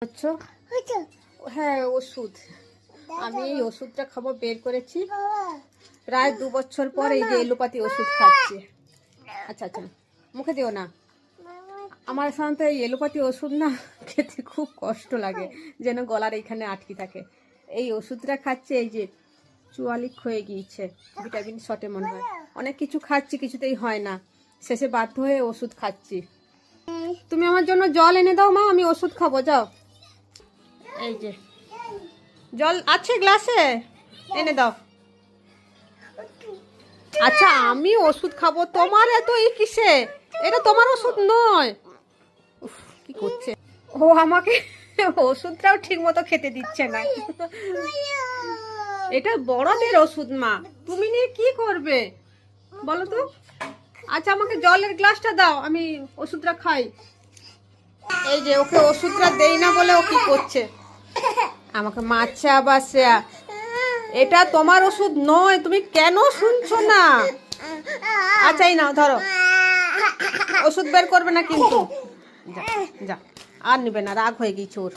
আচ্ছা, হ্যাঁ ওষুধ। আমি এই ওষুধটা খাবো বের করেছি প্রায় 2 বছর পর। এই যে এলোপাতি ওষুধ খাচ্ছি। আচ্ছা আচ্ছা, মুখে দিও না। আমার সাধারণত এই এলোপাতি ওষুধ না খেতে খুব কষ্ট লাগে, যেন গলার এইখানে আটকে থাকে। এই ওষুধটা খাচ্ছি, এই যে চুয়ালিক হয়ে গিয়েছে, ভিটামিন শর্টে মনে হয়। অনেক কিছু খাচ্ছি, কিছুতেই হয় না, শেষে বাধ্য হয়ে ওষুধ খাচ্ছি। তুমি আমার জন্য জল এনে দাও মা, আমি ওষুধ খাবো। যাও, এই যে জল আছে গ্লাসে, এনে দাও। আচ্ছা, আমি ওষুধ খাবো, তোমার এত এই কিসে? এটা তোমার ওষুধ নয়। উফ, কি করছে ও? আমাকে ওষুধটাও ঠিক মতো খেতে দিচ্ছে না। এটা বড়দের ওষুধ মা, তুমি নিয়ে কি করবে বলো তো? আচ্ছা, আমাকে জলের গ্লাসটা দাও, আমি ওষুধটা খাই। এই যে ওকে ওষুধটা দেই না বলে ও কি করছে, আমাকে মারছে আবার। শ্রেয়া, এটা তোমার ওষুধ নয়, তুমি কেন শুনছো না? আচ্ছা, এই নাও ধরো, ওষুধ বের করবে না কিন্তু। যা যা, আর নিবে না, রাগ হয়ে গেছে ওর।